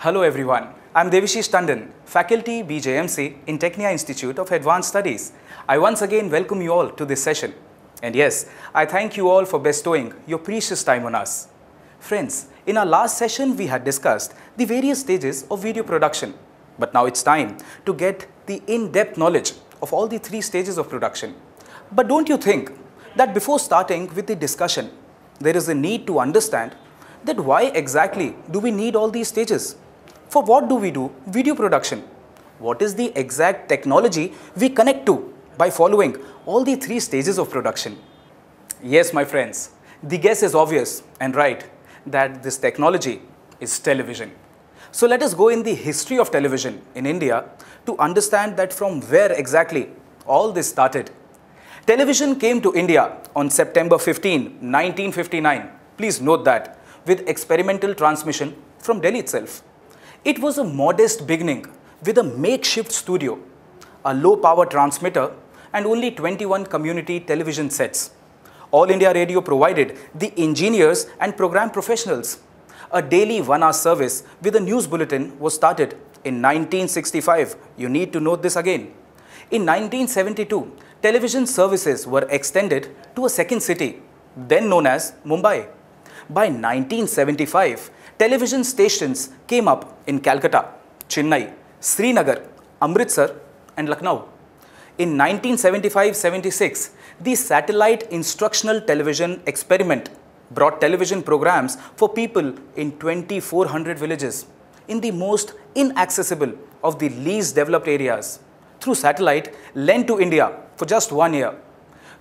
Hello everyone, I'm Devashish Tandon, Faculty BJMC in Tecnia Institute of Advanced Studies. I once again welcome you all to this session. And yes, I thank you all for bestowing your precious time on us. Friends, in our last session we had discussed the various stages of video production. But now it's time to get the in-depth knowledge of all the three stages of production. But don't you think that before starting with the discussion, there is a need to understand that why exactly do we need all these stages? For what do we do video production? What is the exact technology we connect to by following all the three stages of production? Yes, my friends, the guess is obvious and right that this technology is television. So let us go in the history of television in India to understand that from where exactly all this started. Television came to India on September 15, 1959. Please note that, with experimental transmission from Delhi itself. It was a modest beginning with a makeshift studio, a low-power transmitter, and only 21 community television sets. All India Radio provided the engineers and program professionals. A daily one-hour service with a news bulletin was started in 1965. You need to note this again. In 1972, television services were extended to a second city, then known as Mumbai. By 1975, television stations came up in Calcutta, Chennai, Srinagar, Amritsar, and Lucknow. In 1975-76, the satellite instructional television experiment brought television programs for people in 2,400 villages in the most inaccessible of the least developed areas through satellite lent to India for just 1 year.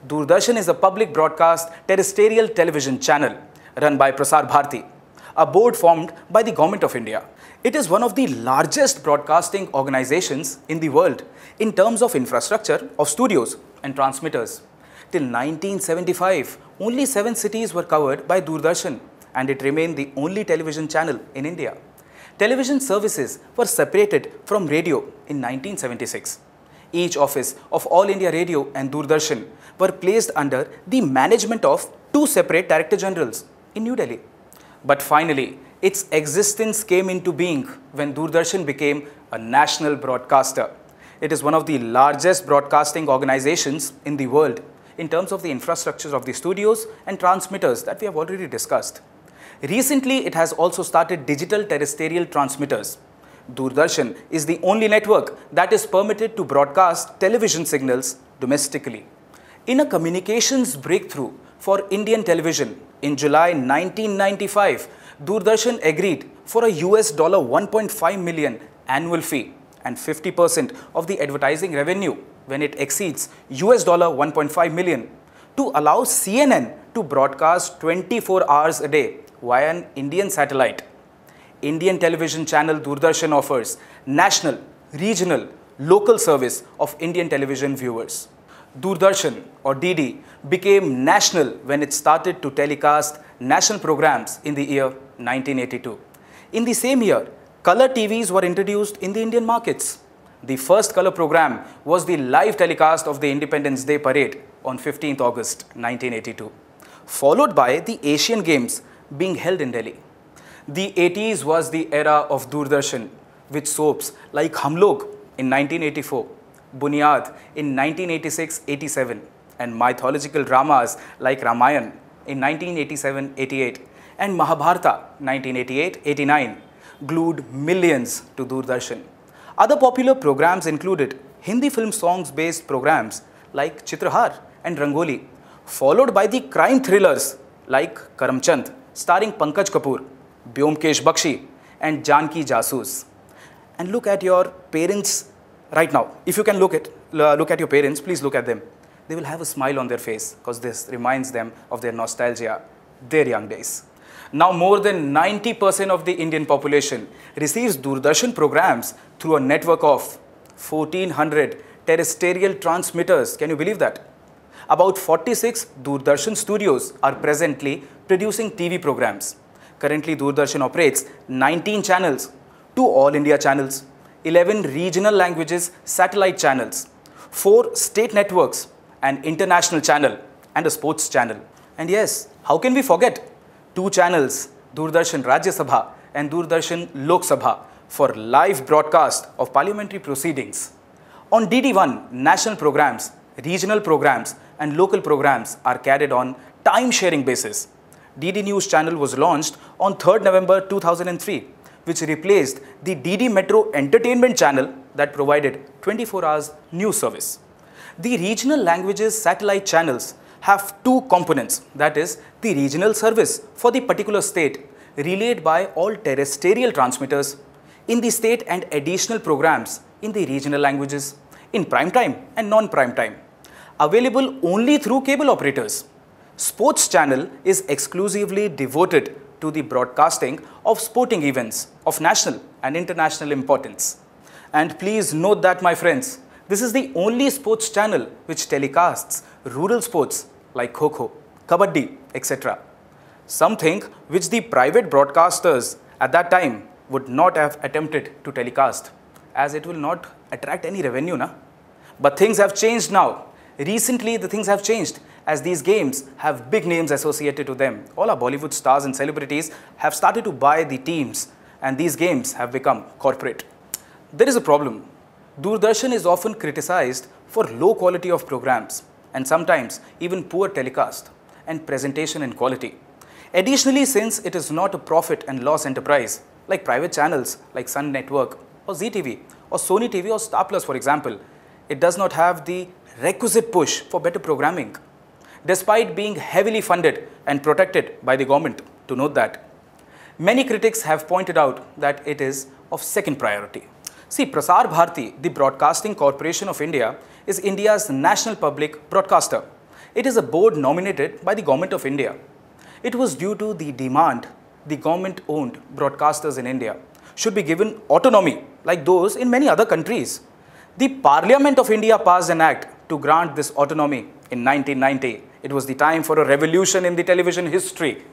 Doordarshan is a public broadcast terrestrial television channel run by Prasar Bharati, a board formed by the Government of India. It is one of the largest broadcasting organizations in the world in terms of infrastructure of studios and transmitters. Till 1975, only 7 cities were covered by Doordarshan, and it remained the only television channel in India. Television services were separated from radio in 1976. Each office of All India Radio and Doordarshan were placed under the management of 2 separate Director Generals in New Delhi. But finally, its existence came into being when Doordarshan became a national broadcaster. It is one of the largest broadcasting organizations in the world in terms of the infrastructure of the studios and transmitters that we have already discussed. Recently, it has also started digital terrestrial transmitters. Doordarshan is the only network that is permitted to broadcast television signals domestically. In a communications breakthrough for Indian television in July 1995, Doordarshan agreed for a US $1.5 million annual fee and 50% of the advertising revenue when it exceeds US $1.5 million to allow CNN to broadcast 24 hours a day via an Indian satellite. Indian television channel Doordarshan offers national, regional, local service of Indian television viewers. Doordarshan, or DD, became national when it started to telecast national programs in the year 1982. In the same year, color TVs were introduced in the Indian markets. The first color program was the live telecast of the Independence Day Parade on 15th August 1982, followed by the Asian Games being held in Delhi. The 80s was the era of Doordarshan, with soaps like Hum Log in 1984, Bunyad in 1986-87, and mythological dramas like Ramayan in 1987-88 and Mahabharata 1988-89 glued millions to Doordarshan. Other popular programs included Hindi film songs based programs like Chitrahar and Rangoli, followed by the crime thrillers like Karamchand starring Pankaj Kapoor, Byomkesh Bakshi and Janki Jasoos. And look at your parents right now. If you can look at your parents, please look at them. They will have a smile on their face because this reminds them of their nostalgia, their young days. Now more than 90% of the Indian population receives Doordarshan programs through a network of 1,400 terrestrial transmitters. Can you believe that? About 46 Doordarshan studios are presently producing TV programs. Currently, Doordarshan operates 19 channels, 2 All India channels, 11 regional languages satellite channels, 4 state networks, an international channel, and a sports channel. And yes, how can we forget 2 channels, Doordarshan Rajya Sabha and Doordarshan Lok Sabha, for live broadcast of parliamentary proceedings. On DD1, national programs, regional programs and local programs are carried on time-sharing basis. DD News channel was launched on 3rd November 2003, which replaced the DD Metro Entertainment channel that provided 24 hours news service. The regional languages satellite channels have two components, that is, the regional service for the particular state relayed by all terrestrial transmitters in the state and additional programs in the regional languages in prime time and non-prime time, available only through cable operators. Sports channel is exclusively devoted to the broadcasting of sporting events of national and international importance. And please note that, my friends, this is the only sports channel which telecasts rural sports like Kho-Kho, Kabaddi, etc. Something which the private broadcasters at that time would not have attempted to telecast, as it will not attract any revenue, na? But things have changed now. Recently, the things have changed as these games have big names associated to them. All our Bollywood stars and celebrities have started to buy the teams, and these games have become corporate. There is a problem. Doordarshan is often criticized for low quality of programs and sometimes even poor telecast and presentation and quality. Additionally, since it is not a profit and loss enterprise like private channels like Sun Network or ZTV or Sony TV or Star Plus, for example, it does not have the requisite push for better programming, despite being heavily funded and protected by the government, to note that. Many critics have pointed out that it is of second priority. See, Prasar Bharati, the Broadcasting Corporation of India, is India's national public broadcaster. It is a board nominated by the Government of India. It was due to the demand the government-owned broadcasters in India should be given autonomy like those in many other countries. The Parliament of India passed an act to grant this autonomy in 1990. It was the time for a revolution in the television history.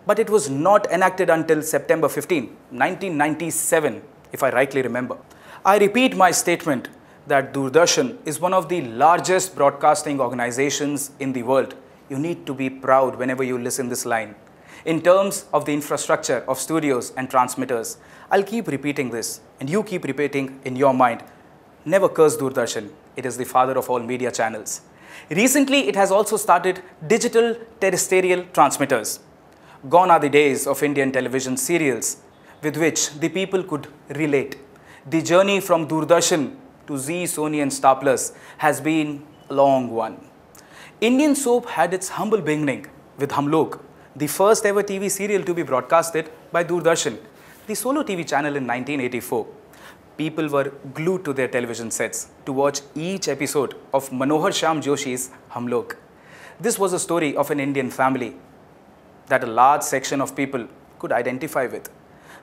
But it was not enacted until September 15, 1997, if I rightly remember. I repeat my statement that Doordarshan is one of the largest broadcasting organizations in the world. You need to be proud whenever you listen this line. In terms of the infrastructure of studios and transmitters, I'll keep repeating this and you keep repeating in your mind. Never curse Doordarshan. It is the father of all media channels. Recently, it has also started digital terrestrial transmitters. Gone are the days of Indian television serials with which the people could relate. The journey from Doordarshan to Zee, Sony and Star Plus has been a long one. Indian soap had its humble beginning with Hum Log, the first ever TV serial to be broadcasted by Doordarshan, the solo TV channel in 1984. People were glued to their television sets to watch each episode of Manohar Shyam Joshi's Hum Log. This was a story of an Indian family that a large section of people could identify with.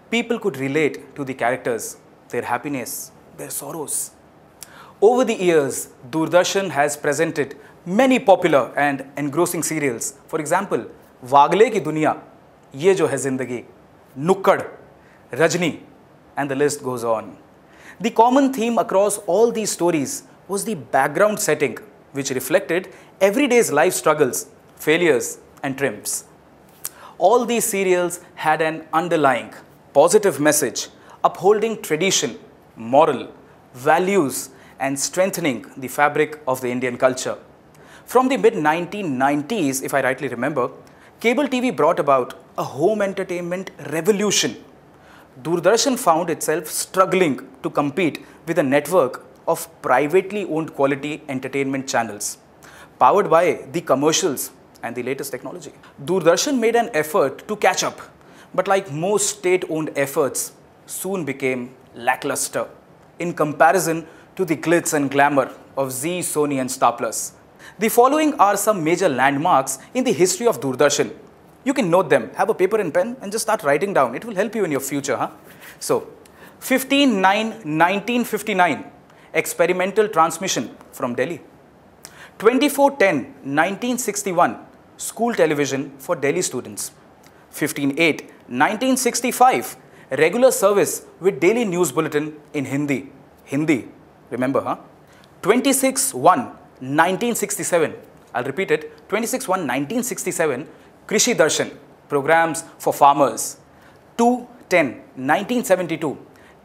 People could relate to the characters, their happiness, their sorrows. Over the years, Doordarshan has presented many popular and engrossing serials. For example, Wagle Ki Duniya, Ye Jo Hai Zindagi, Nukkad, Rajni, and the list goes on. The common theme across all these stories was the background setting, which reflected everyday's life struggles, failures, and triumphs. All these serials had an underlying positive message, upholding tradition, moral, values, and strengthening the fabric of the Indian culture. From the mid-1990s, if I rightly remember, cable TV brought about a home entertainment revolution. Doordarshan found itself struggling to compete with a network of privately owned quality entertainment channels, powered by the commercials and the latest technology. Doordarshan made an effort to catch up, but like most state-owned efforts, soon became lackluster in comparison to the glitz and glamour of Zee, Sony and Star Plus. The following are some major landmarks in the history of Doordarshan. You can note them, have a paper and pen and just start writing down. It will help you in your future. So, 15/9/1959, experimental transmission from Delhi. 24/10/1961, school television for Delhi students. 15/8/1965, regular service with daily news bulletin in Hindi. Hindi, remember, 26/1/1967, I'll repeat it, 26/1/1967, Krishi Darshan, programs for farmers. 2/10/1972,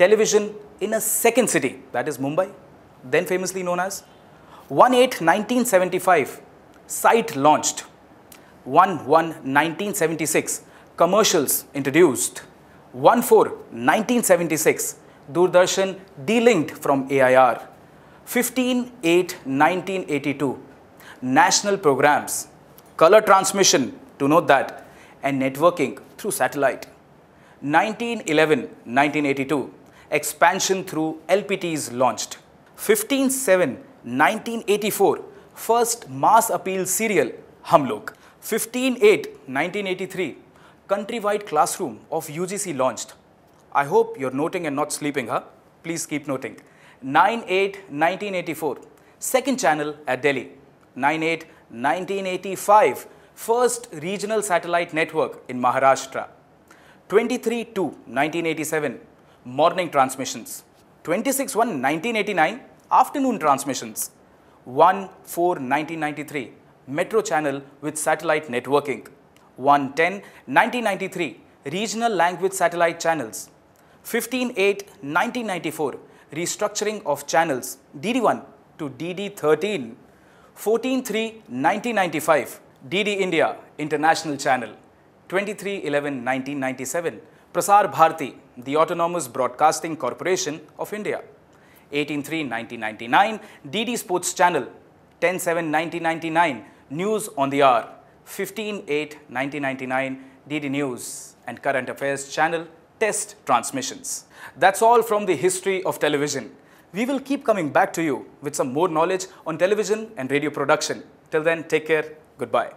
television in a second city, that is Mumbai, then famously known as 1/8/1975, site launched. 1/1/1976, commercials introduced. 1/4/1976, Doordarshan delinked from AIR. 15/8/1982, national programs, color transmission, to note that, and networking through satellite. 19/11/1982, expansion through LPTs launched. 15/7/1984, first mass appeal serial, Hum Log. 15/8/1983, countrywide classroom of UGC launched. I hope you're noting and not sleeping, huh? Please keep noting. 9/8/1984, second channel at Delhi. 9/8/1985, first regional satellite network in Maharashtra. 23/2/1987, morning transmissions. 26/1/1989, afternoon transmissions. 1/4/1993, metro channel with satellite networking. 1/10/1993, regional language satellite channels. 15/8/1994, restructuring of channels DD1 to DD13. 14/3/1995, DD India International Channel. 23/11/1997, Prasar Bharati, the Autonomous Broadcasting Corporation of India. 18/3/1999, DD Sports Channel. 10/7/1999, News on the Hour. 15/8/1999, DD News and Current Affairs Channel test transmissions. That's all from the history of television. We will keep coming back to you with some more knowledge on television and radio production. Till then, take care. Goodbye.